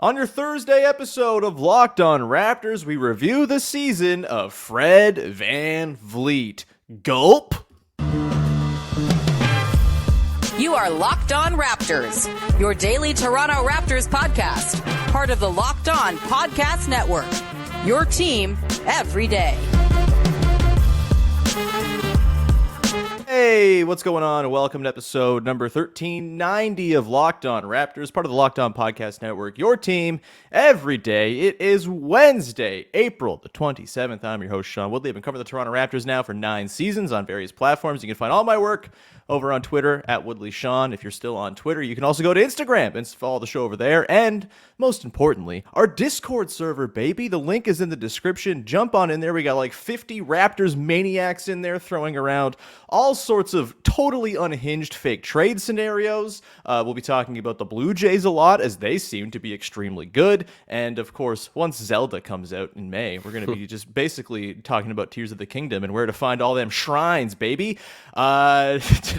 On your Thursday episode of Locked On Raptors, we review the season of Fred VanVleet. Gulp! You are Locked On Raptors, your daily Toronto Raptors podcast, part of the Locked On Podcast Network. Your team every day. Hey, what's going on? Welcome to episode number 1390 of Locked On Raptors, part of the Locked On Podcast Network, your team every day. It is Wednesday, April the 27th. I'm your host, Sean Woodley. I've been covering the Toronto Raptors now for 9 seasons on various platforms. You can find all my work over on Twitter at Woodley Sean. If you're still on Twitter, you can also go to Instagram and follow the show over there. And most importantly, our Discord server, baby. The link is in the description. Jump on in there. We got like 50 Raptors maniacs in there throwing around all sorts of totally unhinged fake trade scenarios. We'll be talking about the Blue Jays a lot, as they seem to be extremely good. And of course, once Zelda comes out in May, we're going to be just basically talking about Tears of the Kingdom and where to find all them shrines, baby.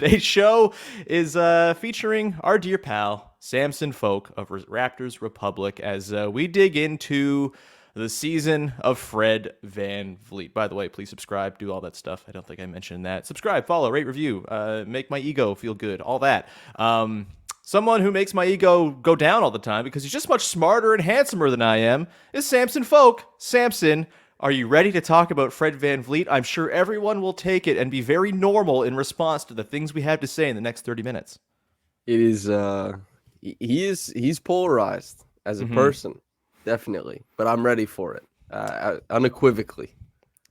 Today's show is featuring our dear pal, Samson Folk of Raptors Republic, as we dig into the season of Fred VanVleet. By the way, please subscribe, do all that stuff. I don't think I mentioned that. Subscribe, follow, rate, review, make my ego feel good, all that. Someone who makes my ego go down all the time because he's just much smarter and handsomer than I am is Samson Folk. Samson, are you ready to talk about Fred VanVleet? I'm sure everyone will take it and be very normal in response to the things we have to say in the next 30 minutes. It is, he's polarized as a person. Definitely, but I'm ready for it, unequivocally.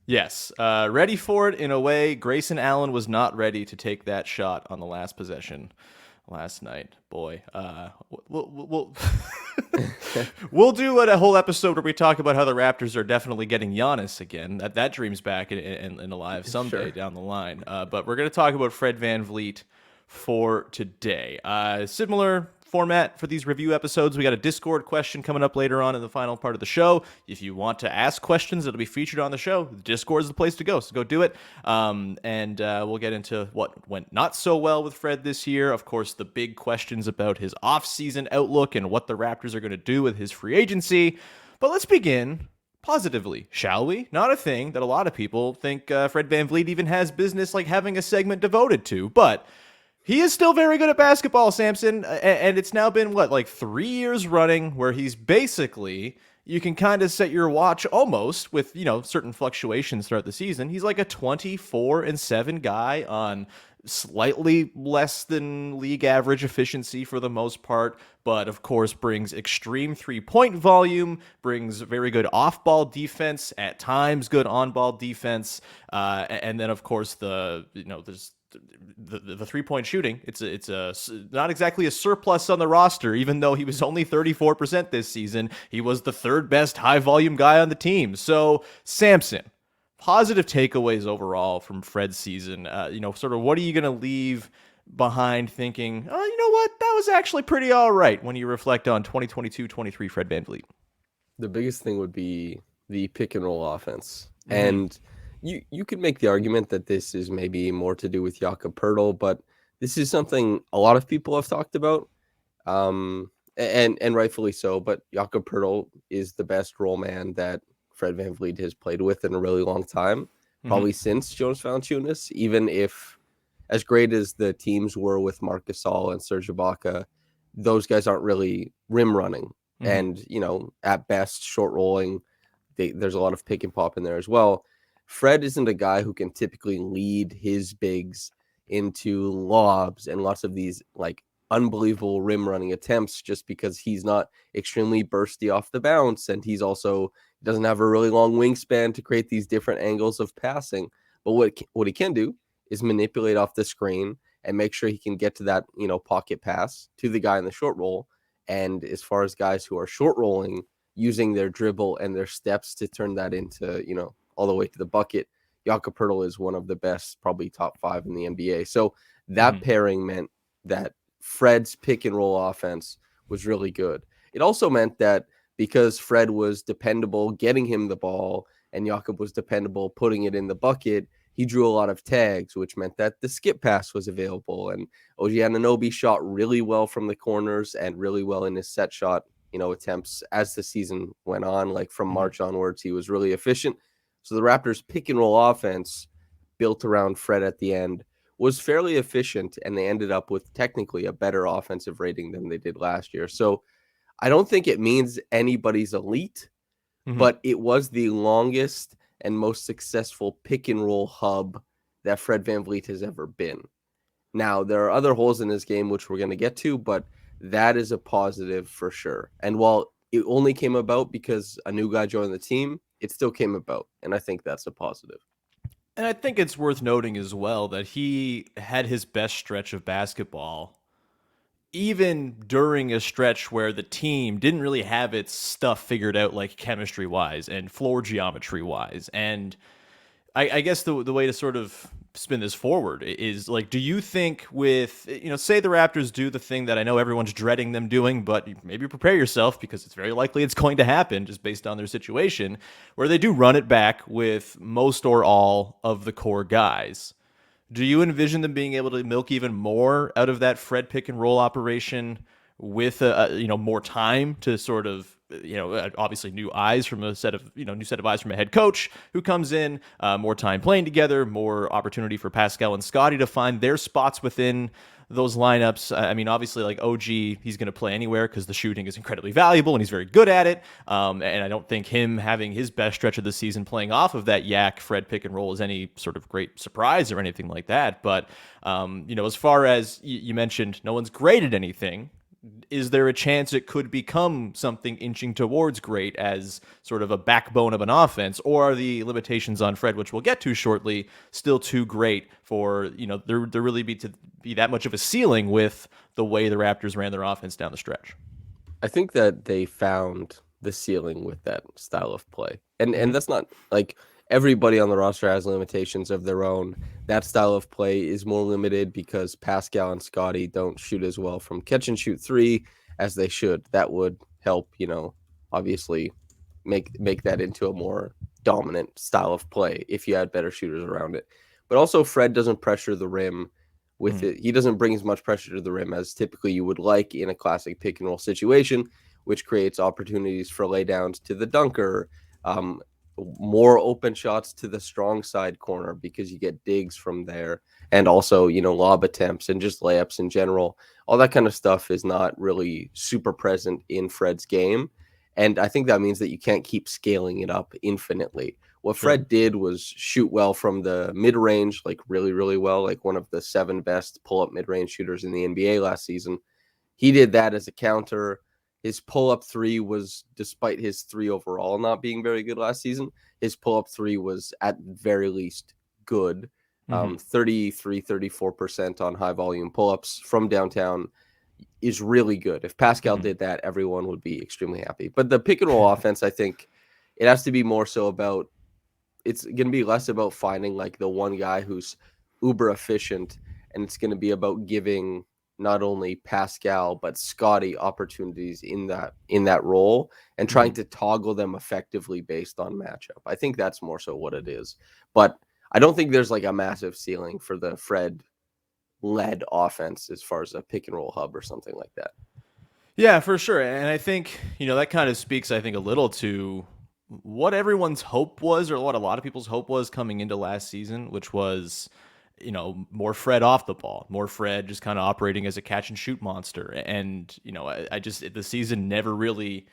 Yes, ready for it in a way Grayson Allen was not ready to take that shot on the last possession last night. Boy, we'll do a whole episode where we talk about how the Raptors are definitely getting Giannis again. That dream's back and alive someday down the line. But we're going to talk about Fred VanVleet for today. Similar format for these review episodes. We got a Discord question coming up later on in the final part of the show. If you want to ask questions that'll be featured on the show, the Discord is the place to go, so go do it. And we'll get into what went not so well with Fred this year. Of course, the big questions about his off-season outlook and what the Raptors are going to do with his free agency. But let's begin positively, shall we? Not a thing that a lot of people think Fred VanVleet even has business like having a segment devoted to, but he is still very good at basketball, Samson, and it's now been, 3 years running where he's basically, you can kind of set your watch almost with, certain fluctuations throughout the season. He's like a 24-7 guy on slightly less than league average efficiency for the most part, but of course brings extreme three-point volume, brings very good off-ball defense, at times good on-ball defense, and then of course there's the three-point shooting. It's not exactly a surplus on the roster, even though he was only 34% this season. He was the third best high-volume guy on the team. So, Samson, positive takeaways overall from Fred's season. Sort of what are you going to leave behind thinking, oh, you know what, that was actually pretty all right when you reflect on 2022-23 Fred VanVleet? The biggest thing would be the pick-and-roll offense. And You could make the argument that this is maybe more to do with Jakob Poeltl, but this is something a lot of people have talked about, and rightfully so. But Jakob Poeltl is the best role man that Fred VanVleet has played with in a really long time, probably since Jonas Valanciunas. Even if, as great as the teams were with Marc Gasol and Serge Ibaka, those guys aren't really rim running, and at best short rolling. There's a lot of pick and pop in there as well. Fred isn't a guy who can typically lead his bigs into lobs and lots of these unbelievable rim running attempts just because he's not extremely bursty off the bounce, and he's also doesn't have a really long wingspan to create these different angles of passing. But what he can do is manipulate off the screen and make sure he can get to that pocket pass to the guy in the short roll. And as far as guys who are short rolling, using their dribble and their steps to turn that into all the way to the bucket, Jakob Poeltl is one of the best, probably top 5 in the NBA. So that pairing meant that Fred's pick and roll offense was really good. It also meant that because Fred was dependable getting him the ball and Jakob was dependable putting it in the bucket, he drew a lot of tags, which meant that the skip pass was available. And OG Anunoby shot really well from the corners and really well in his set shot attempts as the season went on. Like from March onwards, he was really efficient. So the Raptors pick and roll offense built around Fred at the end was fairly efficient, and they ended up with technically a better offensive rating than they did last year. So I don't think it means anybody's elite, but it was the longest and most successful pick and roll hub that Fred VanVleet has ever been. Now, there are other holes in his game, which we're going to get to, but that is a positive for sure. And while it only came about because a new guy joined the team, it still came about. And I think that's a positive. And I think it's worth noting as well that he had his best stretch of basketball even during a stretch where the team didn't really have its stuff figured out, like chemistry-wise and floor geometry-wise. And I guess the way to sort of spin this forward is, like, do you think with, say the Raptors do the thing that I know everyone's dreading them doing, but maybe prepare yourself because it's very likely it's going to happen just based on their situation, where they do run it back with most or all of the core guys. Do you envision them being able to milk even more out of that Fred pick and roll operation with more time to sort of, obviously new eyes from a set of, new set of eyes from a head coach who comes in, more time playing together, more opportunity for Pascal and Scotty to find their spots within those lineups? I mean, obviously, like OG, he's going to play anywhere because the shooting is incredibly valuable and he's very good at it. And I don't think him having his best stretch of the season playing off of that Yak Fred pick and roll is any sort of great surprise or anything like that. But, as far as you mentioned, no one's great at anything. Is there a chance it could become something inching towards great as sort of a backbone of an offense? Or are the limitations on Fred, which we'll get to shortly, still too great for, there really be that much of a ceiling with the way the Raptors ran their offense down the stretch? I think that they found the ceiling with that style of play. And that's not like everybody on the roster has limitations of their own. That style of play is more limited because Pascal and Scotty don't shoot as well from catch and shoot three as they should. That would help, obviously make that into a more dominant style of play if you had better shooters around it. But also Fred doesn't pressure the rim with it. He doesn't bring as much pressure to the rim as typically you would like in a classic pick and roll situation, which creates opportunities for laydowns to the dunker, more open shots to the strong side corner because you get digs from there, and also lob attempts and just layups in general. All that kind of stuff is not really super present in Fred's game, and I think that means that you can't keep scaling it up infinitely. What Fred did was shoot well from the mid-range, like really, really well, like one of the 7 best pull-up mid-range shooters in the NBA last season. He did that as a counter. His pull-up three was, despite his 3 overall not being very good last season, his pull-up 3 was at very least good. 34% on high-volume pull-ups from downtown is really good. If Pascal did that, everyone would be extremely happy. But the pick-and-roll offense, I think it has to be more so about, it's going to be less about finding like the one guy who's uber efficient, and it's going to be about giving not only Pascal but Scotty opportunities in that role and trying to toggle them effectively based on matchup. I think that's more so what it is. But I don't think there's like a massive ceiling for the Fred led offense as far as a pick and roll hub or something like that. Yeah, for sure. And I think, that kind of speaks, I think, a little to what everyone's hope was, or what a lot of people's hope was coming into last season, which was, more Fred off the ball, more Fred just kind of operating as a catch and shoot monster. And, I just, the season never really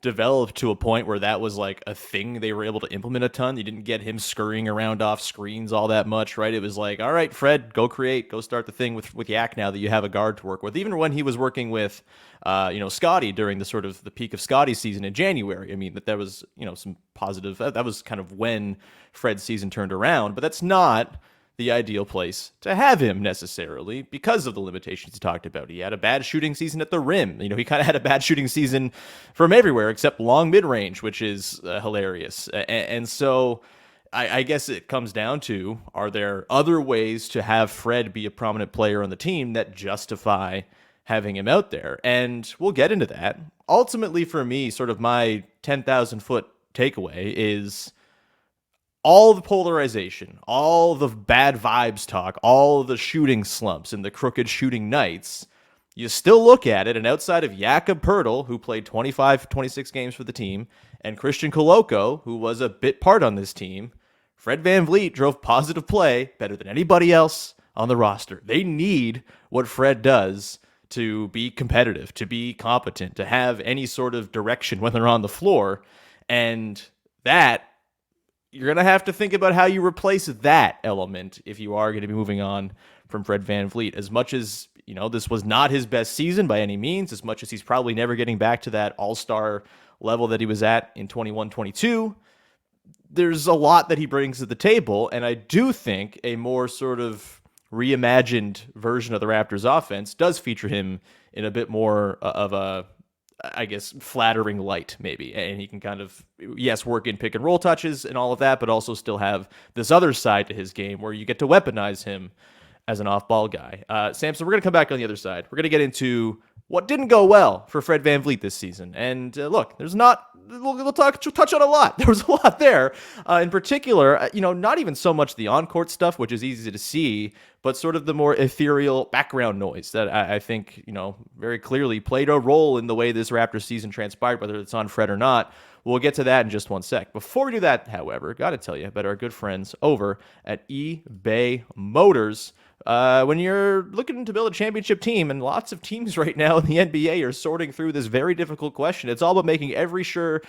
developed to a point where that was like a thing they were able to implement a ton. You didn't get him scurrying around off screens all that much, right? It was like, all right, Fred, go create, go start the thing with Yak now that you have a guard to work with. Even when he was working with, Scotty during the sort of the peak of Scotty's season in January. I mean, that was, some positive, that was kind of when Fred's season turned around, but that's not the ideal place to have him necessarily because of the limitations he talked about. He had a bad shooting season at the rim. He kind of had a bad shooting season from everywhere except long mid-range, which is hilarious. And so I guess it comes down to, are there other ways to have Fred be a prominent player on the team that justify having him out there? And we'll get into that. Ultimately, for me, sort of my 10,000-foot takeaway is all the polarization, all the bad vibes talk, all the shooting slumps and the crooked shooting nights you still look at it, and outside of Jakob Poeltl, who played 25, 26 games for the team, and Christian Koloko, who was a bit part on this team, Fred VanVleet drove positive play better than anybody else on the roster. They need what Fred does to be competitive, to be competent, to have any sort of direction when they're on the floor. And that, you're going to have to think about how you replace that element if you are going to be moving on from Fred VanVleet. As much as, this was not his best season by any means, as much as he's probably never getting back to that all-star level that he was at in 21-22, there's a lot that he brings to the table, and I do think a more sort of reimagined version of the Raptors offense does feature him in a bit more of a, I guess, flattering light, maybe. And he can kind of, yes, work in pick and roll touches and all of that, but also still have this other side to his game where you get to weaponize him as an off-ball guy. Samson, we're going to come back on the other side. We're going to get into what didn't go well for Fred VanVleet this season. And look, we'll touch on a lot. There was a lot there. In particular, not even so much the on-court stuff, which is easy to see, but sort of the more ethereal background noise that I think, very clearly played a role in the way this Raptors season transpired, whether it's on Fred or not. We'll get to that in just one sec. Before we do that, however, got to tell you about our good friends over at eBay Motors. When you're looking to build a championship team, and lots of teams right now in the NBA are sorting through this very difficult question, it's all about making sure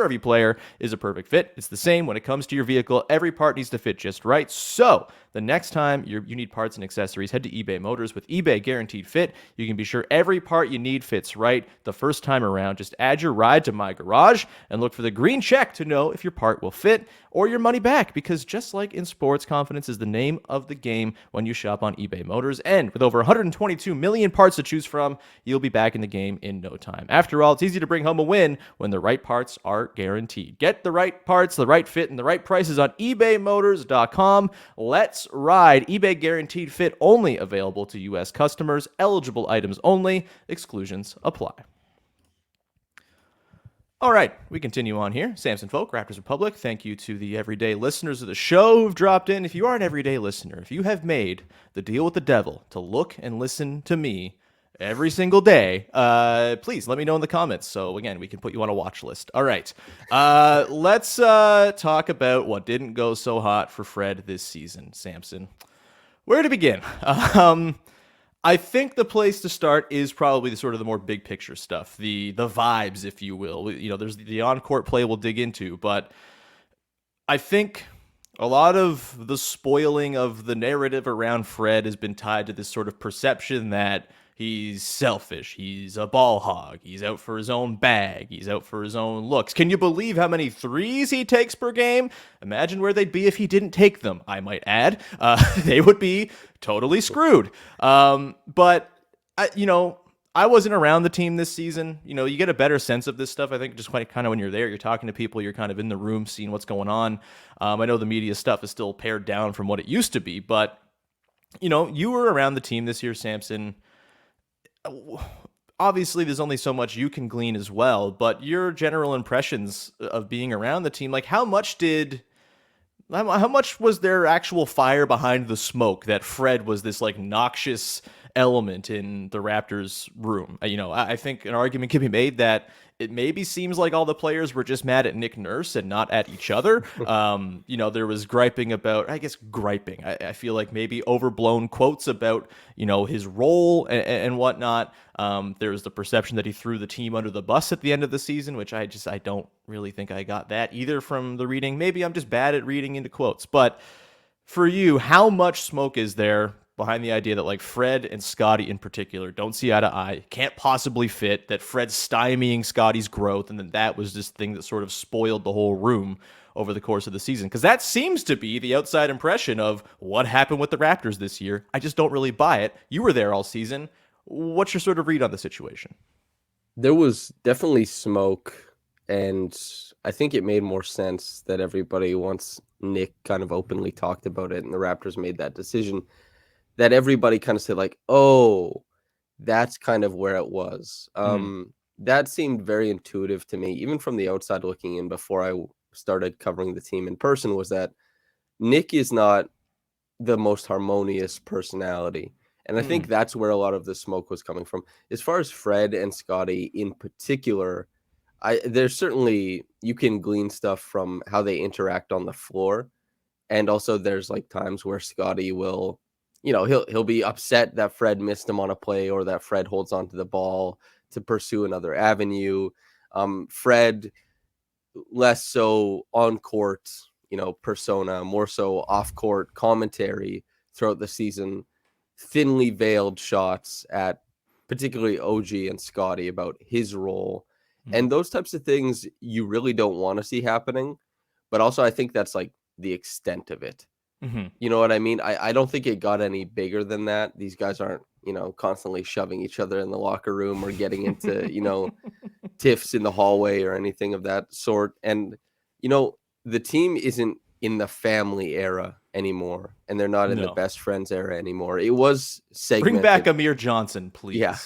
every player is a perfect fit. It's the same when it comes to your vehicle. Every part needs to fit just right. So the next time you need parts and accessories, head to eBay Motors. With eBay Guaranteed Fit, you can be sure every part you need fits right the first time around. Just add your ride to My Garage and look for the green check to know if your part will fit or your money back, because just like in sports, confidence is the name of the game when you shop on eBay Motors. And with over 122 million parts to choose from, you'll be back in the game in no time. After all, it's easy to bring home a win when the right parts are guaranteed. Get the right parts, the right fit, and the right prices on ebaymotors.com. Let's ride. eBay Guaranteed Fit only available to U.S. customers. Eligible items only. Exclusions apply. All right, we continue on here. Samson Folk, Raptors Republic. Thank you to the everyday listeners of the show who've dropped in. If you are an everyday listener, if you have made the deal with the devil to look and listen to me every single day, please let me know in the comments. So again, we can put you on a watch list. All right, let's talk about what didn't go so hot for Fred this season. Samson, where to begin? I think the place to start is probably the more big picture stuff, the vibes, if you will. There's the on-court play we'll dig into, but I think a lot of the spoiling of the narrative around Fred has been tied to this sort of perception that he's selfish, he's a ball hog, he's out for his own bag, he's out for his own looks. Can you believe how many threes he takes per game? Imagine where they'd be if he didn't take them, I might add. They would be totally screwed. But I wasn't around the team this season. You get a better sense of this stuff, I think, just kind of when you're there, you're talking to people, you're kind of in the room, seeing what's going on. I know the media stuff is still pared down from what it used to be, but, you were around the team this year, Samson. Obviously, there's only so much you can glean as well, but your general impressions of being around the team, like how much was there actual fire behind the smoke that Fred was this noxious element in the Raptors room? I think an argument can be made that it maybe seems like all the players were just mad at Nick Nurse and not at each other. There was griping about, I feel like maybe overblown quotes about, his role and whatnot. There was the perception that he threw the team under the bus at the end of the season, which I don't really think I got that either from the reading. Maybe I'm just bad at reading into quotes. But for you, how much smoke is there behind the idea that Fred and Scotty in particular don't see eye to eye, can't possibly fit, that Fred's stymieing Scotty's growth, and then that was this thing that sort of spoiled the whole room over the course of the season? Because that seems to be the outside impression of what happened with the Raptors this year. I just don't really buy it. You were there all season. What's your sort of read on the situation? There was definitely smoke, and I think it made more sense that everybody, once Nick kind of openly talked about it and the Raptors made that decision, that everybody kind of said oh, that's kind of where it was. That seemed very intuitive to me, even from the outside looking in before I started covering the team in person, was that Nick is not the most harmonious personality. And I think that's where a lot of the smoke was coming from. As far as Fred and Scotty in particular, there's certainly, you can glean stuff from how they interact on the floor. And also there's like times where Scotty will, he'll be upset that Fred missed him on a play, or that Fred holds onto the ball to pursue another avenue. Fred, less so on court, persona, more so off court commentary throughout the season, thinly veiled shots at particularly OG and Scotty about his role. And those types of things you really don't want to see happening. But also I think that's like the extent of it. You know what I mean? I don't think it got any bigger than that. These guys aren't, constantly shoving each other in the locker room or getting into, tiffs in the hallway or anything of that sort. And, the team isn't in the family era anymore, and they're not in the best friends era anymore. It was segmented. Bring back Amir Johnson, please. Yeah.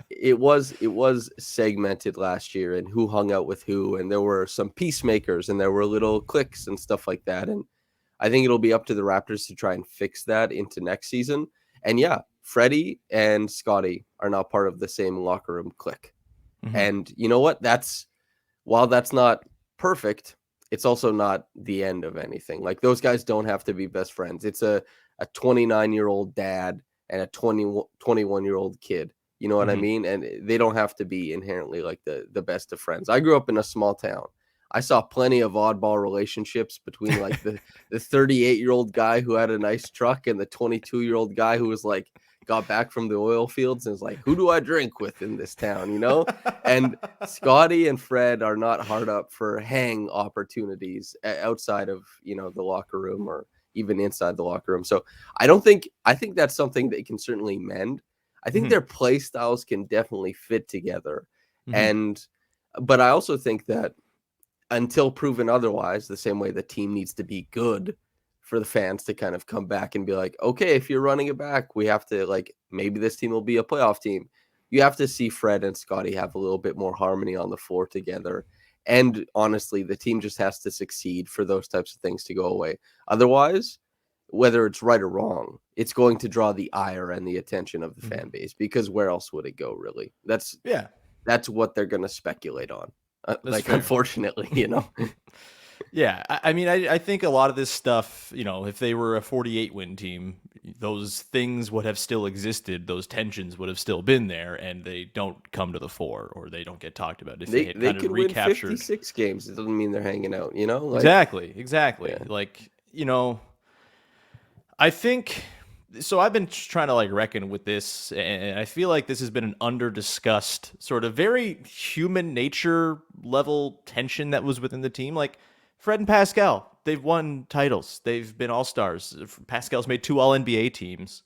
it was segmented last year, and who hung out with who, and there were some peacemakers and there were little cliques and stuff like that. And I think it'll be up to the Raptors to try and fix that into next season. And yeah, Freddie and Scotty are now part of the same locker room clique. And you know what? While that's not perfect, it's also not the end of anything. Like, those guys don't have to be best friends. It's a 29-year-old dad and a 21-year-old kid. You know what I mean? And they don't have to be inherently like the best of friends. I grew up in a small town. I saw plenty of oddball relationships between like the 38-year-old guy who had a nice truck and the 22-year-old guy who was like, got back from the oil fields and was like, who do I drink with in this town? And Scotty and Fred are not hard up for hang opportunities outside of, the locker room or even inside the locker room. So I think that's something they can certainly mend. I think their play styles can definitely fit together. But I also think that until proven otherwise, the same way the team needs to be good for the fans to kind of come back and be like, okay, if you're running it back, we have to, like, maybe this team will be a playoff team. You have to see Fred and Scotty have a little bit more harmony on the floor together. And honestly, the team just has to succeed for those types of things to go away. Otherwise, whether it's right or wrong, it's going to draw the ire and the attention of the fan base, because where else would it go, really? That's what they're going to speculate on. Unfortunately, Yeah, I mean, I think a lot of this stuff, if they were a 48-win team, those things would have still existed. Those tensions would have still been there, and they don't come to the fore, or they don't get talked about. If they had kind of recaptured win 56 games, it doesn't mean they're hanging out, Exactly. Yeah. Like, I think... So I've been trying to reckon with this, and I feel like this has been an under-discussed sort of very human nature level tension that was within the team. Like, Fred and Pascal, they've won titles. They've been all-stars. Pascal's made 2 All-NBA teams.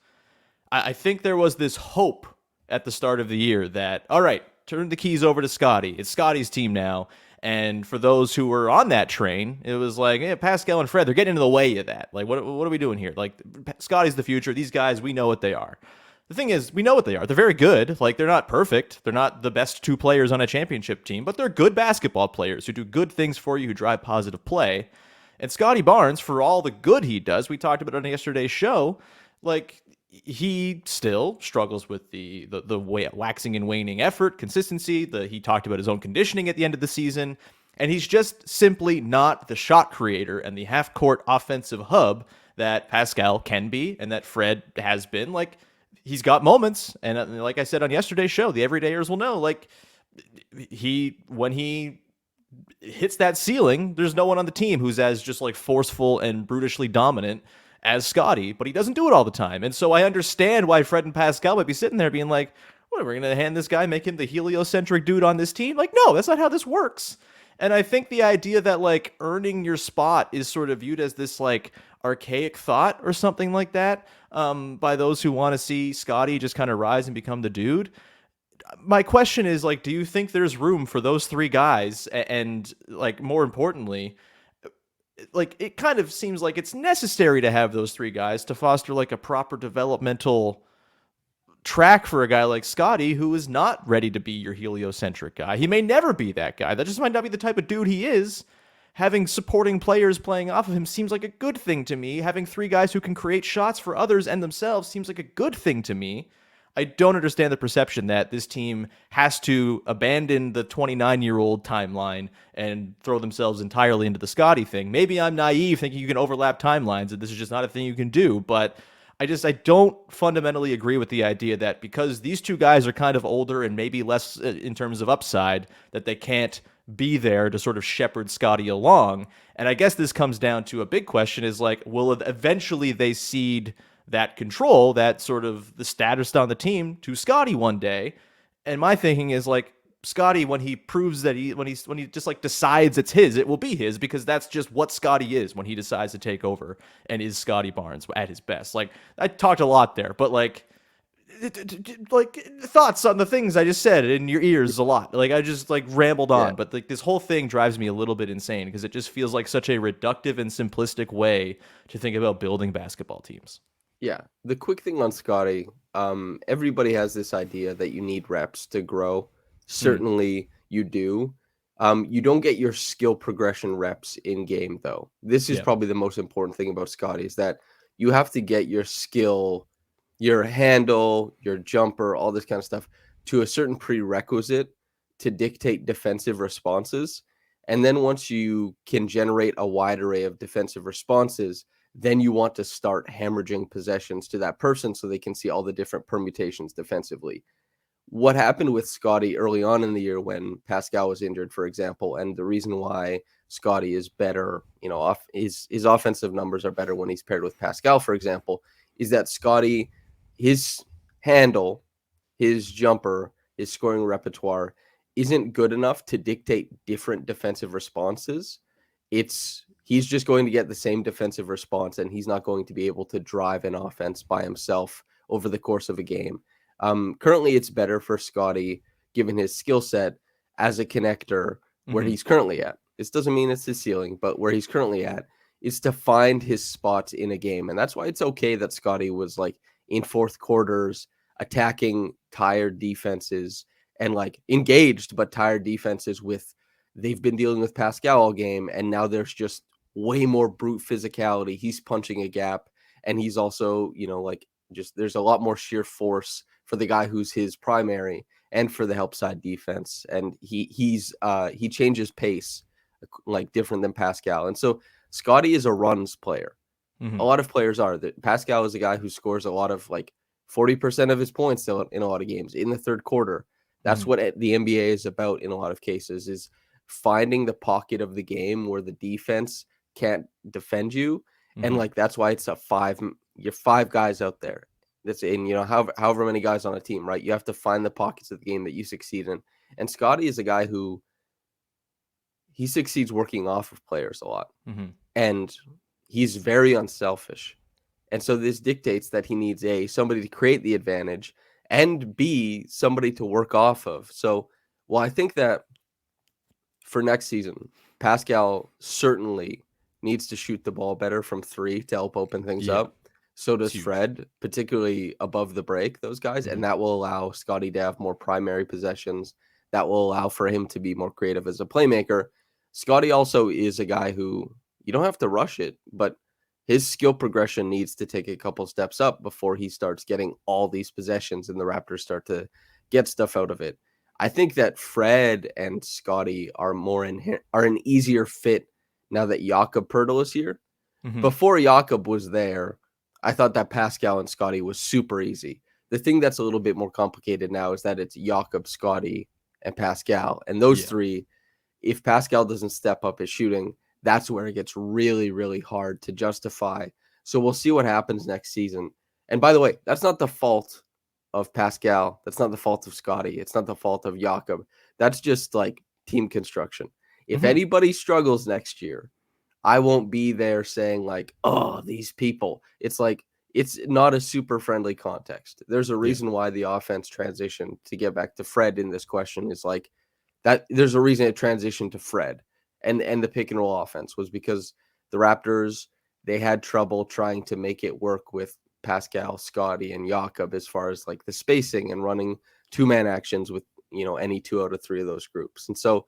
I think there was this hope at the start of the year that, all right, turn the keys over to Scotty. It's Scotty's team now. And for those who were on that train, it was like, yeah, Pascal and Fred, they're getting in the way of that. Like, what are we doing here? Like, Scotty's the future. These guys, we know what they are. The thing is, we know what they are. They're very good. Like, they're not perfect. They're not the best 2 players on a championship team, but they're good basketball players who do good things for you, who drive positive play. And Scottie Barnes, for all the good he does, we talked about it on yesterday's show, like, he still struggles with the waxing and waning effort, consistency. He talked about his own conditioning at the end of the season, and he's just simply not the shot creator and the half-court offensive hub that Pascal can be and that Fred has been. Like, he's got moments, and like I said on yesterday's show, the everydayers will know, like, when he hits that ceiling, there's no one on the team who's as just forceful and brutishly dominant as Scotty, but he doesn't do it all the time. And so I understand why Fred and Pascal might be sitting there being like, what, we're going to hand this guy, make him the heliocentric dude on this team? Like, no, that's not how this works. And I think the idea that earning your spot is sort of viewed as this archaic thought or something like that by those who want to see Scotty just kind of rise and become the dude. My question is, do you think there's room for those 3 guys? And more importantly, it kind of seems like it's necessary to have those 3 guys to foster a proper developmental track for a guy like Scotty, who is not ready to be your heliocentric guy. He may never be that guy. That just might not be the type of dude he is. having supporting players playing off of him seems like a good thing to me. Having three guys who can create shots for others and themselves seems like a good thing to me. I don't understand the perception that this team has to abandon the 29-year-old timeline and throw themselves entirely into the Scotty thing. Maybe I'm naive thinking you can overlap timelines and this is just not a thing you can do, but I don't fundamentally agree with the idea that because these two guys are kind of older and maybe less in terms of upside, that they can't be there to sort of shepherd Scotty along. And I guess this comes down to a big question is like, will eventually they cede that control, that sort of the status on the team to Scotty one day? And my thinking is like, Scotty, when he proves that when he just like decides it's his, it will be his, because that's just what Scotty is when he decides to take over and is Scottie Barnes at his best. Like, I talked a lot there, but like thoughts on the things I just said in your ears a lot. Like, I just like rambled on, but like this whole thing drives me a little bit insane because it just feels like such a reductive and simplistic way to think about building basketball teams. Yeah, the quick thing on Scotty, everybody has this idea that you need reps to grow. Certainly you do. You don't get your skill progression reps in game, though. This is probably the most important thing about Scotty, is that you have to get your skill, your handle, your jumper, all this kind of stuff to a certain prerequisite to dictate defensive responses. And then once you can generate a wide array of defensive responses, then you want to start hemorrhaging possessions to that person so they can see all the different permutations defensively. What happened with Scotty early on in the year when Pascal was injured, for example, and the reason why Scotty is better, his offensive numbers are better when he's paired with Pascal, for example, is that Scotty, his handle, his jumper, his scoring repertoire isn't good enough to dictate different defensive responses. He's just going to get the same defensive response, and he's not going to be able to drive an offense by himself over the course of a game. Currently, it's better for Scotty, given his skill set, as a connector where he's currently at. This doesn't mean it's his ceiling, but where he's currently at is to find his spots in a game. And that's why it's okay that Scotty was like in fourth quarters attacking tired defenses and like engaged but tired defenses they've been dealing with Pascal all game, and now there's just way more brute physicality. He's punching a gap, and he's also, there's a lot more sheer force for the guy who's his primary and for the help side defense. And he changes pace like different than Pascal. And so Scotty is a runs player. A lot of players are. That Pascal is a guy who scores a lot of like 40% of his points in a lot of games in the third quarter. That's what the NBA is about in a lot of cases, is finding the pocket of the game where the defense can't defend you. And like, that's why it's you're five guys out there. That's in, however many guys on a team, right? You have to find the pockets of the game that you succeed in. And Scotty is a guy who he succeeds working off of players a lot. And he's very unselfish. And so this dictates that he needs somebody to create the advantage, and B, somebody to work off of. So, I think that for next season, Pascal certainly needs to shoot the ball better from three to help open things up. So does Fred, particularly above the break, those guys. And that will allow Scotty to have more primary possessions. That will allow for him to be more creative as a playmaker. Scotty also is a guy who you don't have to rush it, but his skill progression needs to take a couple steps up before he starts getting all these possessions and the Raptors start to get stuff out of it. I think that Fred and Scotty are an easier fit now that Jakob Poeltl is here. Before Jakob was there, I thought that Pascal and Scotty was super easy. The thing that's a little bit more complicated now is that it's Jakob, Scotty, and Pascal. And those three, if Pascal doesn't step up his shooting, that's where it gets really, really hard to justify. So we'll see what happens next season. And by the way, that's not the fault of Pascal. That's not the fault of Scotty. It's not the fault of Jakob. That's just like team construction. If anybody struggles next year, I won't be there saying like, oh, these people. It's like, it's not a super friendly context. There's a reason why the offense transitioned, to get back to Fred in this question, is like that. There's a reason it transitioned to Fred and the pick and roll offense was because the Raptors, they had trouble trying to make it work with Pascal, Scotty, and Jakob as far as like the spacing and running two-man actions with, any two out of three of those groups. And so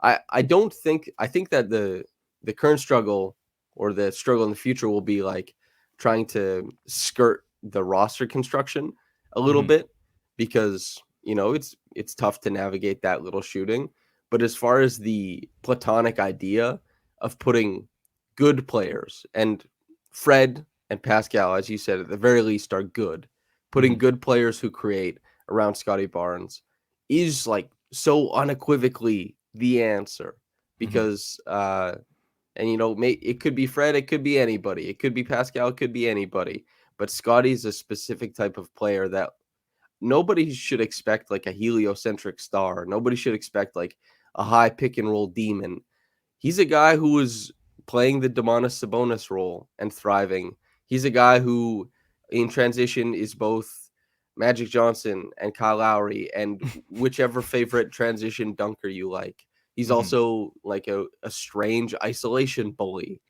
I think that the current struggle or the struggle in the future will be like trying to skirt the roster construction a little bit, because it's tough to navigate that little shooting. But as far as the platonic idea of putting good players, and Fred and Pascal, as you said, at the very least are good, putting good players who create around Scottie Barnes is like so unequivocally the answer, because it could be Fred, it could be anybody, it could be Pascal, it could be anybody, but Scotty's a specific type of player that nobody should expect like a heliocentric star. Nobody should expect like a high pick and roll demon. He's a guy who is playing the Domantas Sabonis role and thriving. He's a guy who in transition is both Magic Johnson and Kyle Lowry and whichever favorite transition dunker you like. He's also like a strange isolation bully.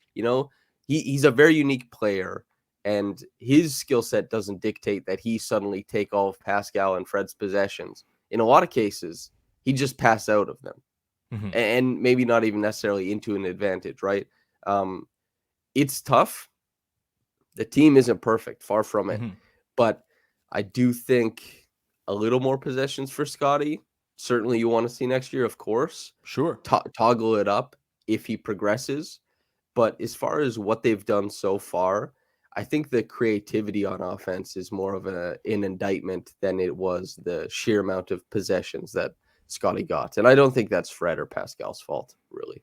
He's a very unique player, and his skill set doesn't dictate that he suddenly take all of Pascal and Fred's possessions. In a lot of cases, he just pass out of them, and maybe not even necessarily into an advantage, right? It's tough. The team isn't perfect, far from it. But I do think a little more possessions for Scotty. Certainly you want to see next year, of course. Sure. Toggle it up if he progresses. But as far as what they've done so far, I think the creativity on offense is more of an indictment than it was the sheer amount of possessions that Scotty got. And I don't think that's Fred or Pascal's fault, really.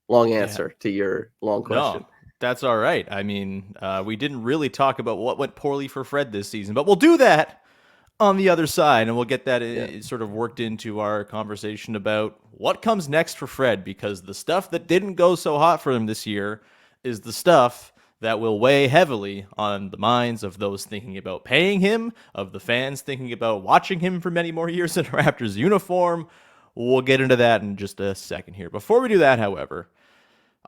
Long answer to your long question. No, that's all right. I mean, we didn't really talk about what went poorly for Fred this season, but we'll do that on the other side, and we'll get that sort of worked into our conversation about what comes next for Fred, because the stuff that didn't go so hot for him this year is the stuff that will weigh heavily on the minds of those thinking about paying him, of the fans thinking about watching him for many more years in a Raptors uniform. We'll get into that in just a second here. Before we do that, however,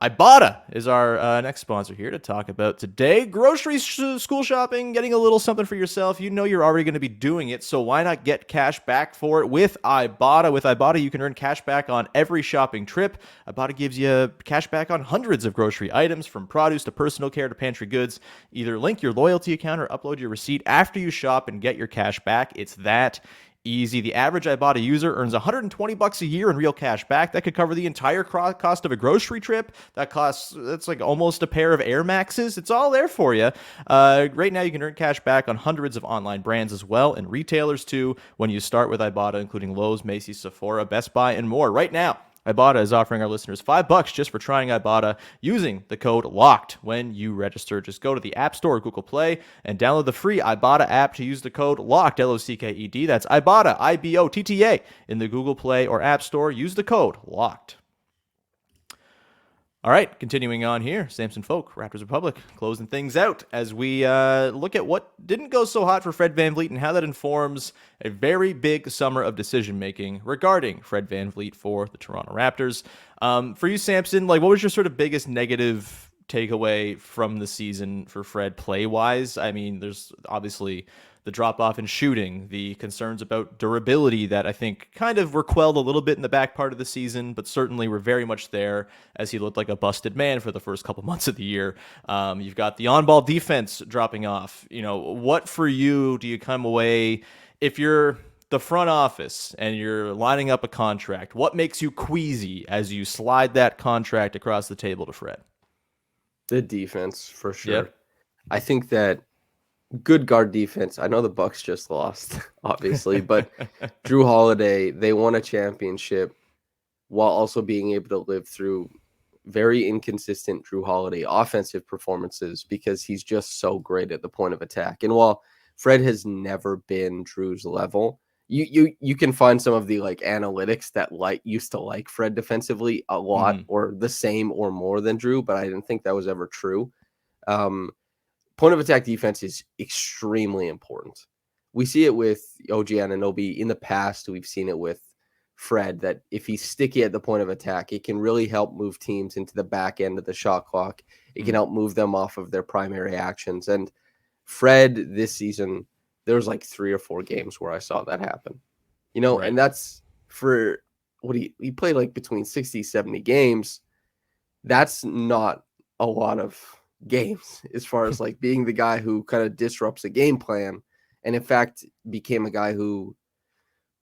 Ibotta is our next sponsor here to talk about today. Grocery school shopping, getting a little something for yourself. You know you're already going to be doing it, so why not get cash back for it with Ibotta? With Ibotta, you can earn cash back on every shopping trip. Ibotta gives you cash back on hundreds of grocery items, from produce to personal care to pantry goods. Either link your loyalty account or upload your receipt after you shop and get your cash back. It's that easy. The average Ibotta user earns $120 a year in real cash back. That could cover the entire cost of a grocery trip. That's like almost a pair of Air Maxes. It's all there for you. Right now, you can earn cash back on hundreds of online brands as well, and retailers too, when you start with Ibotta, including Lowe's, Macy's, Sephora, Best Buy, and more. Right now, Ibotta is offering our listeners $5 just for trying Ibotta using the code LOCKED when you register. Just go to the App Store or Google Play and download the free Ibotta app to use the code LOCKED, L-O-C-K-E-D. That's Ibotta, I-B-O-T-T-A, in the Google Play or App Store. Use the code LOCKED. All right, continuing on here, Samson Folk, Raptors Republic, closing things out as we look at what didn't go so hot for Fred VanVleet and how that informs a very big summer of decision-making regarding Fred VanVleet for the Toronto Raptors. For you, Samson, what was your sort of biggest negative takeaway from the season for Fred play-wise? I mean, there's obviously the drop-off in shooting, the concerns about durability that I think kind of were quelled a little bit in the back part of the season, but certainly were very much there as he looked like a busted man for the first couple months of the year. You've got the on-ball defense dropping off. What for you do you come away, if you're the front office and you're lining up a contract, what makes you queasy as you slide that contract across the table to Fred? The defense, for sure. Yep. I think that good guard defense. I know the Bucks just lost, obviously, but Drew Holiday, they won a championship while also being able to live through very inconsistent Drew Holiday offensive performances, because he's just so great at the point of attack. And while Fred has never been Drew's level, you can find some of the analytics that used to like Fred defensively a lot, or the same or more than Drew, but I didn't think that was ever true. Point of attack defense is extremely important. We see it with OG Anunoby in the past. We've seen it with Fred, that if he's sticky at the point of attack, it can really help move teams into the back end of the shot clock. It can help move them off of their primary actions. And Fred this season, there was 3 or 4 games where I saw that happen. Right. And that's for what he played between 60, 70 games. that's not a lot of games as far as like being the guy who kind of disrupts a game plan, and in fact became a guy who,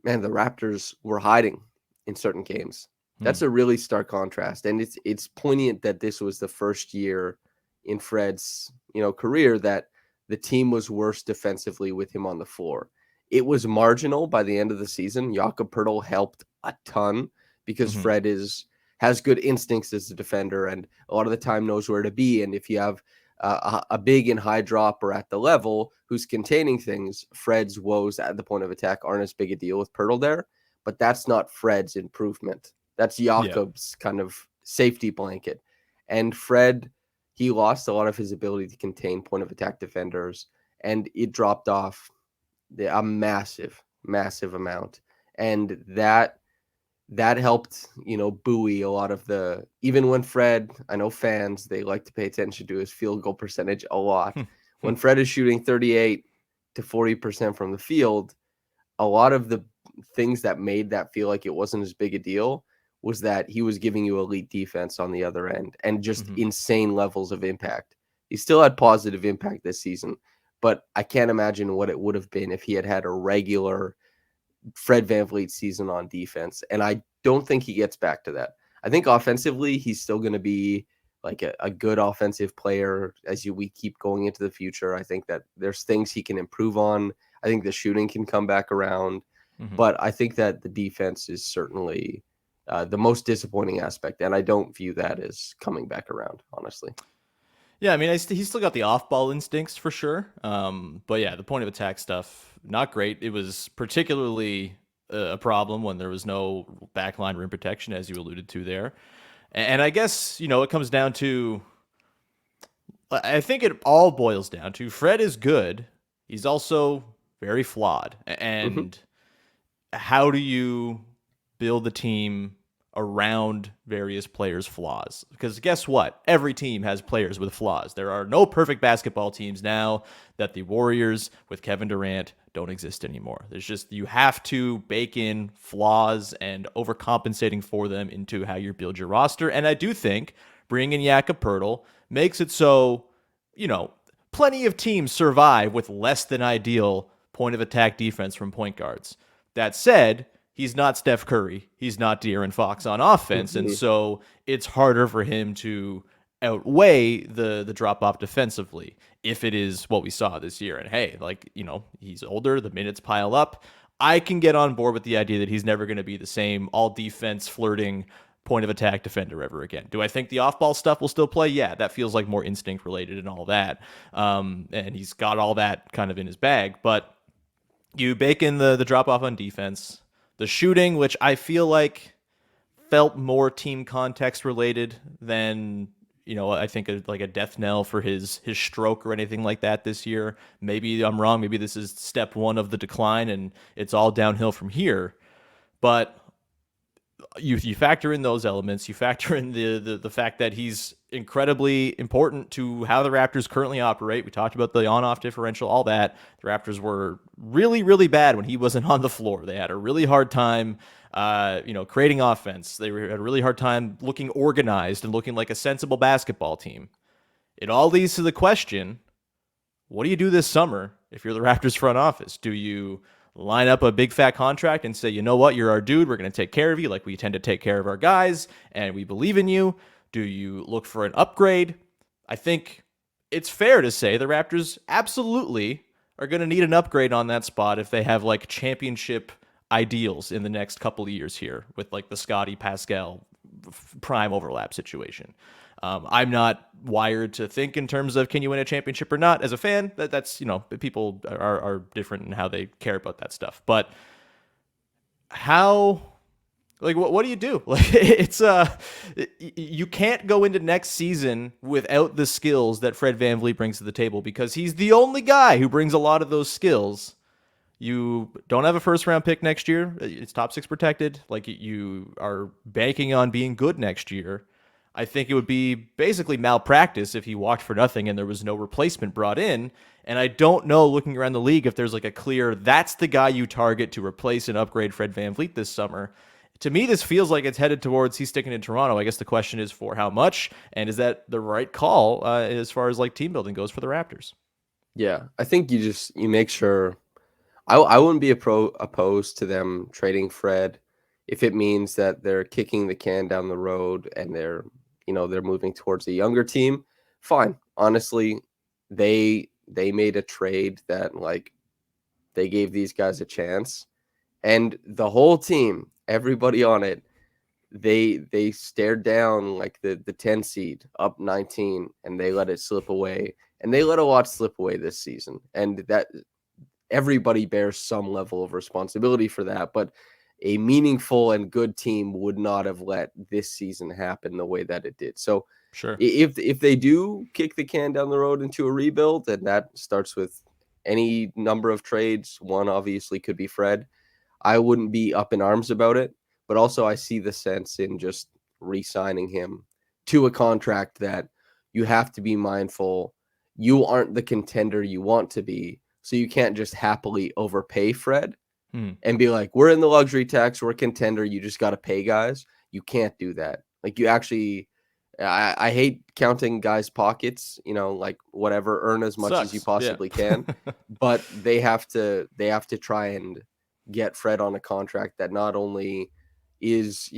man, the Raptors were hiding in certain games. That's a really stark contrast, and it's poignant that this was the first year in Fred's career that the team was worse defensively with him on the floor. It was marginal by the end of the season. Jakob Poeltl helped a ton because Fred has good instincts as a defender, and a lot of the time knows where to be. And if you have a big and high dropper at the level who's containing things, Fred's woes at the point of attack aren't as big a deal with Poeltl there. But that's not Fred's improvement. That's Jakob's kind of safety blanket. And Fred, he lost a lot of his ability to contain point of attack defenders, and it dropped off a massive, massive amount. And that helped, buoy a lot of even when Fred, I know fans, they like to pay attention to his field goal percentage a lot. When Fred is shooting 38 to 40% from the field, a lot of the things that made that feel like it wasn't as big a deal was that he was giving you elite defense on the other end and just insane levels of impact. He still had positive impact this season, but I can't imagine what it would have been if he had a regular Fred VanVleet season on defense. And I don't think he gets back to that. I think offensively, he's still going to be like a good offensive player as we keep going into the future. I think that there's things he can improve on. I think the shooting can come back around. But I think that the defense is certainly the most disappointing aspect, and I don't view that as coming back around, honestly. Yeah, I mean, he's still got the off-ball instincts for sure. But yeah, the point of attack stuff, not great. It was particularly a problem when there was no backline rim protection, as you alluded to there. And I guess, it comes down to, I think it all boils down to Fred is good. He's also very flawed. And how do you build the team around various players' flaws? Because guess what? Every team has players with flaws. There are no perfect basketball teams now that the Warriors with Kevin Durant don't exist anymore. There's just, you have to bake in flaws and overcompensating for them into how you build your roster. And I do think bringing in Jakob Poeltl makes it so, plenty of teams survive with less than ideal point of attack defense from point guards. That said, he's not Steph Curry. He's not De'Aaron Fox on offense. And so it's harder for him to outweigh the drop-off defensively if it is what we saw this year. And hey, he's older. The minutes pile up. I can get on board with the idea that he's never going to be the same all-defense flirting point of attack defender ever again. Do I think the off-ball stuff will still play? Yeah, that feels like more instinct-related and all that. And he's got all that kind of in his bag. But you bake in the drop-off on defense, the shooting, which I feel like felt more team context related than, I think like a death knell for his stroke or anything like that this year. Maybe I'm wrong. Maybe this is step one of the decline and it's all downhill from here. But you factor in those elements. You factor in the fact that he's incredibly important to how the Raptors currently operate. We talked about the on-off differential, all that. The Raptors were really, really bad when he wasn't on the floor. They had a really hard time, creating offense. They had a really hard time looking organized and looking like a sensible basketball team. It all leads to the question, what do you do this summer if you're the Raptors front office? Do you line up a big fat contract and say, you know what, you're our dude, we're going to take care of you like we tend to take care of our guys, and we believe in you? Do you look for an upgrade? I think it's fair to say the Raptors absolutely are going to need an upgrade on that spot if they have like championship ideals in the next couple of years here with like the Scotty Pascal prime overlap situation. I'm not wired to think in terms of can you win a championship or not. As a fan, that's people are different in how they care about that stuff. But how, what do you do? It's you can't go into next season without the skills that Fred VanVleet brings to the table because he's the only guy who brings a lot of those skills. You don't have a first-round pick next year. It's top 6 protected. You are banking on being good next year. I think it would be basically malpractice if he walked for nothing and there was no replacement brought in. And I don't know, looking around the league, if there's like a clear, that's the guy you target to replace and upgrade Fred VanVleet this summer. to me, this feels like it's headed towards he's sticking in Toronto. I guess the question is for how much, and is that the right call as far as like team building goes for the Raptors? Yeah, I think you make sure. I wouldn't be opposed to them trading Fred if it means that they're kicking the can down the road and they're moving towards a younger team. Fine. Honestly, they made a trade that like they gave these guys a chance, and the whole team, everybody on it, they stared down like the 10 seed up 19 and they let it slip away, and they let a lot slip away this season, and that everybody bears some level of responsibility for that. But a meaningful and good team would not have let this season happen the way that it did. So Sure. if they do kick the can down the road into a rebuild, and that starts with any number of trades, one obviously could be Fred, I wouldn't be up in arms about it. But also I see the sense in just re-signing him to a contract that you have to be mindful you aren't the contender you want to be. So you can't just happily overpay Fred and be like, we're in the luxury tax, we're a contender, you just got to pay guys. You can't do that. Like, you actually, I hate counting guys' pockets, like whatever, earn as much as you possibly can. But they have to try and get Fred on a contract that not only is,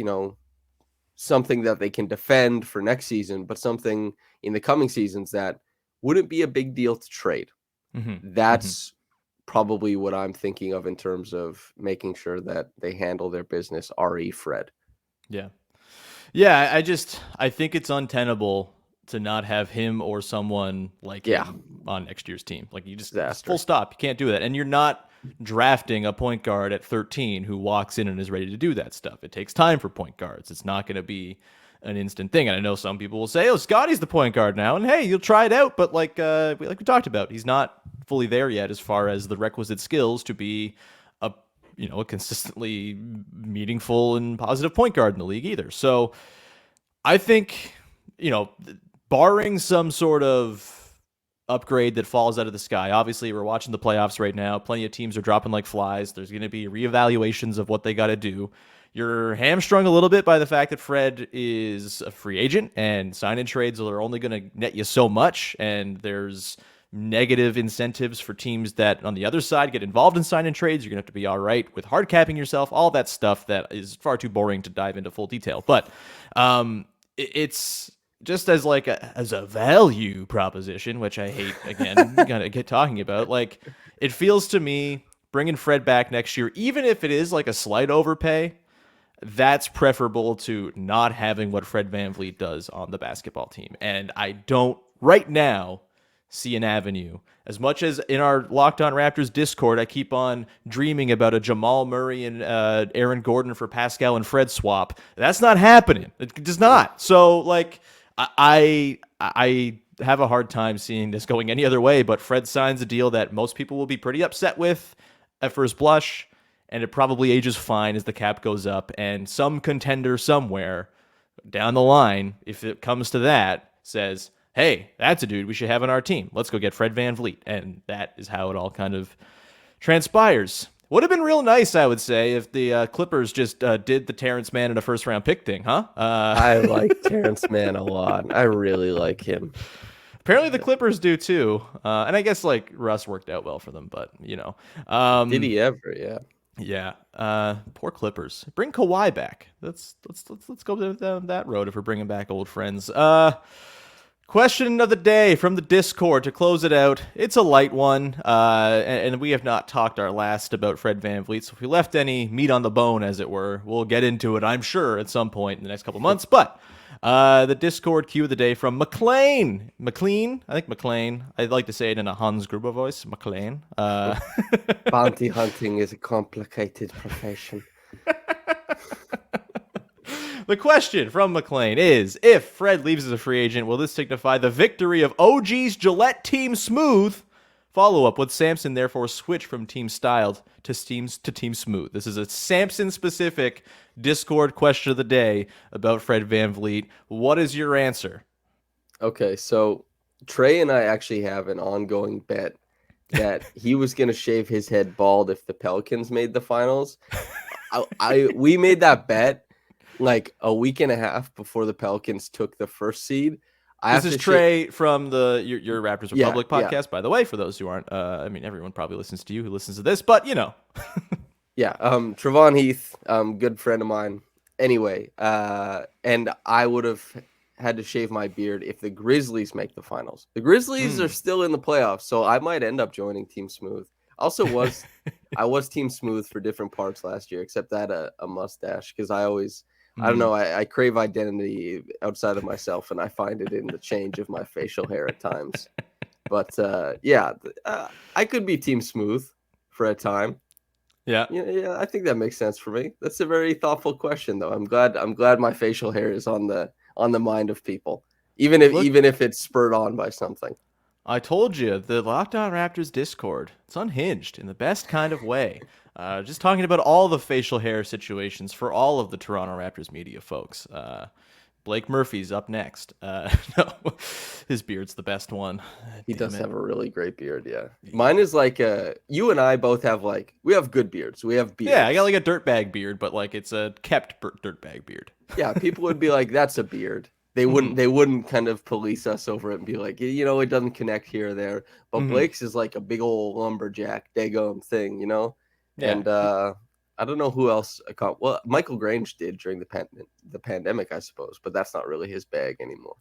something that they can defend for next season, but something in the coming seasons that wouldn't be a big deal to trade. That's probably what I'm thinking of in terms of making sure that they handle their business, re Fred. Yeah. Yeah, I think it's untenable to not have him or someone like him on next year's team. Like, you just full stop. You can't do that. And you're not drafting a point guard at 13 who walks in and is ready to do that stuff. It takes time for point guards. It's not going to be an instant thing. And I know some people will say, "Oh, Scotty's the point guard now," and hey, you'll try it out. But like we talked about, he's not fully there yet as far as the requisite skills to be a consistently meaningful and positive point guard in the league either. So I think, barring some sort of upgrade that falls out of the sky, obviously we're watching the playoffs right now. Plenty of teams are dropping like flies. There's going to be reevaluations of what they got to do. You're hamstrung a little bit by the fact that Fred is a free agent, and sign-in trades are only going to net you so much, and there's negative incentives for teams that on the other side get involved in sign-in trades. You're going to have to be all right with hard capping yourself, all that stuff that is far too boring to dive into full detail. But it's just as like as a value proposition, which I hate, again, gonna get talking about. Like, it feels to me bringing Fred back next year, even if it is like a slight overpay, that's preferable to not having what Fred VanVleet does on the basketball team. And I don't right now see an avenue. As much as in our Locked On Raptors Discord, I keep on dreaming about a Jamal Murray and Aaron Gordon for Pascal and Fred swap. That's not happening. It does not. So, like, I have a hard time seeing this going any other way, but Fred signs a deal that most people will be pretty upset with at first blush, and it probably ages fine as the cap goes up, and some contender somewhere down the line, if it comes to that, says, hey, that's a dude we should have on our team. Let's go get Fred VanVleet. And that is how it all kind of transpires. Would have been real nice, I would say, if the Clippers just did the Terrence Mann in a first-round pick thing, huh? I like Terrence Mann a lot. I really like him. Apparently the Clippers do too. And I guess like Russ worked out well for them, but did he ever? Yeah. Yeah. Poor Clippers. Bring Kawhi back. Let's go down that road if we're bringing back old friends. Question of the day from the Discord to close it out. It's a light one, and we have not talked our last about Fred VanVleet, so if we left any meat on the bone, as it were, we'll get into it, I'm sure, at some point in the next couple months. But the Discord cue of the day from McLean. I think McLean. I'd like to say it in a Hans Gruber voice. McLean. Bounty hunting is a complicated profession. The question from McLean is, if Fred leaves as a free agent, will this signify the victory of OG's Gillette Team Smooth? Follow-up, would Samson therefore switch from Team Styled to Team Smooth? This is a Samson-specific Discord question of the day about Fred VanVleet. What is your answer? Okay, so Trey and I actually have an ongoing bet that he was going to shave his head bald if the Pelicans made the finals. we made that bet like a week and a half before the Pelicans took the first seed. This is Trey from your Raptors Republic podcast, by the way, for those who aren't. I mean, everyone probably listens to you who listens to this, but you know. Yeah, Trevon Heath, good friend of mine. Anyway, and I would have had to shave my beard if the Grizzlies make the finals. The Grizzlies are still in the playoffs, so I might end up joining Team Smooth. I was Team Smooth for different parts last year, except I had a mustache because I don't know, I crave identity outside of myself, and I find it in the change of my facial hair at times. But I could be Team Smooth for a time. Yeah, I think that makes sense for me. That's a very thoughtful question, though. I'm glad my facial hair is on the mind of people, even if it's spurred on by something. I told you, the Locked On Raptors Discord, it's unhinged in the best kind of way. Just talking about all the facial hair situations for all of the Toronto Raptors media folks. Blake Murphy's up next. No, his beard's the best one. He does have a really great beard, yeah. Mine is like you and I both have we have good beards. We have beards. Yeah, I got like a dirtbag beard, but like it's a kept dirtbag beard. Yeah, people would be like, that's a beard. They wouldn't kind of police us over it and be like, it doesn't connect here or there. But Blake's is like a big old lumberjack daggone thing, Yeah. And I don't know who else. Well, Michael Grange did during the pandemic, I suppose, but that's not really his bag anymore.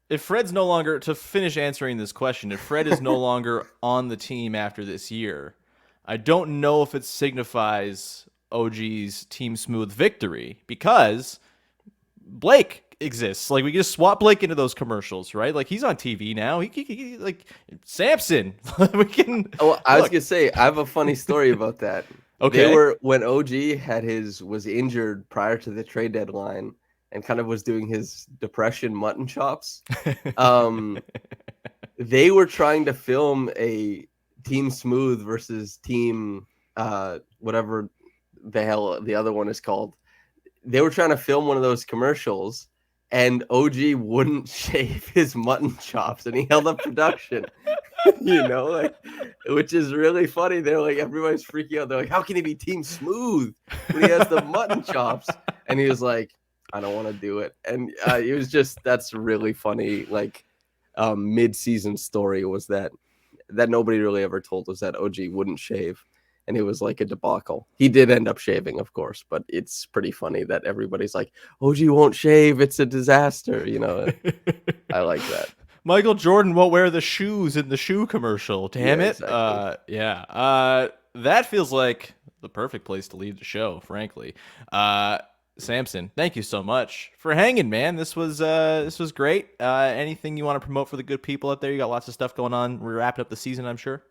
If Fred's no longer, to finish answering this question, if Fred is no longer on the team after this year, I don't know if it signifies OG's Team Smooth victory because Blake exists. Like, we can just swap Blake into those commercials, right? Like, he's on TV now. He like Samson. We can. Oh, I was gonna say, I have a funny story about that. Okay. When OG was injured prior to the trade deadline and kind of was doing his depression mutton chops. They were trying to film a Team Smooth versus Team whatever the hell the other one is called. They were trying to film one of those commercials, and OG wouldn't shave his mutton chops, and he held up production. Which is really funny. They're like, everybody's freaking out. They're like, how can he be Team Smooth when he has the mutton chops? And he was like, I don't want to do it. And it was that's really funny. Like, mid-season story was that nobody really ever told us that OG wouldn't shave. And it was like a debacle. He did end up shaving, of course, but it's pretty funny that everybody's like, OG won't shave. It's a disaster. I like that. Michael Jordan won't wear the shoes in the shoe commercial. Damn it. Exactly. That feels like the perfect place to leave the show, frankly. Samson, thank you so much for hanging, man. This was great. Anything you want to promote for the good people out there? You got lots of stuff going on. We're wrapping up the season, I'm sure.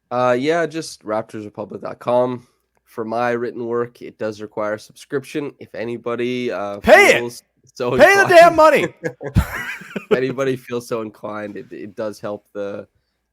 Just raptorsrepublic.com. For my written work, it does require a subscription. If anybody pay the damn money. If anybody feels so inclined, it does help the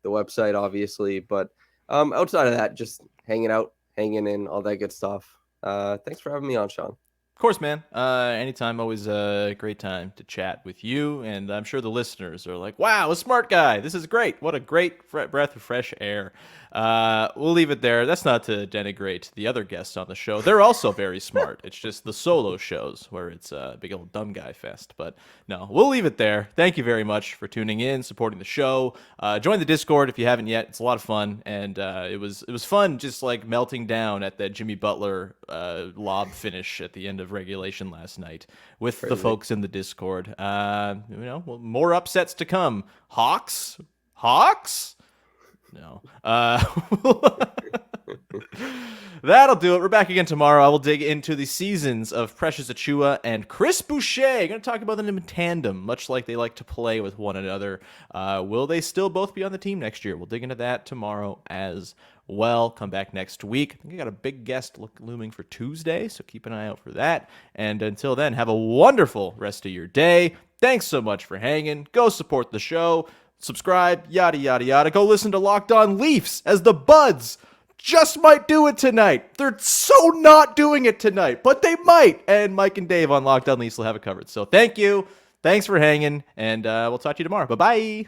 website, obviously. But outside of that, just hanging out, hanging in, all that good stuff. Thanks for having me on, Sean. Of course, man. Anytime, always a great time to chat with you. And I'm sure the listeners are like, wow, a smart guy. This is great. What a great breath of fresh air. We'll leave it there. That's not to denigrate the other guests on the show. They're also very smart. It's just the solo shows where it's a big old dumb guy fest. But no, we'll leave it there. Thank you very much for tuning in, supporting the show. Join the Discord if you haven't yet. It's a lot of fun. And it was fun just like melting down at that Jimmy Butler lob finish at the end of regulation last night with the folks in the Discord. More upsets to come. Hawks? No. That'll do it. We're back again tomorrow. I will dig into the seasons of Precious Achiuwa and Chris Boucher. Going to talk about them in tandem, much like they like to play with one another. Will they still both be on the team next year? We'll dig into that tomorrow as well. Come back next week. I think I got a big guest looming for Tuesday, so keep an eye out for that. And until then, have a wonderful rest of your day. Thanks so much for hanging. Go support the show. Subscribe, yada, yada, yada. Go listen to Locked On Leafs as the Buds just might do it tonight. They're so not doing it tonight, but they might. And Mike and Dave on Locked On Leafs will have it covered. So thank you. Thanks for hanging, and we'll talk to you tomorrow. Bye-bye.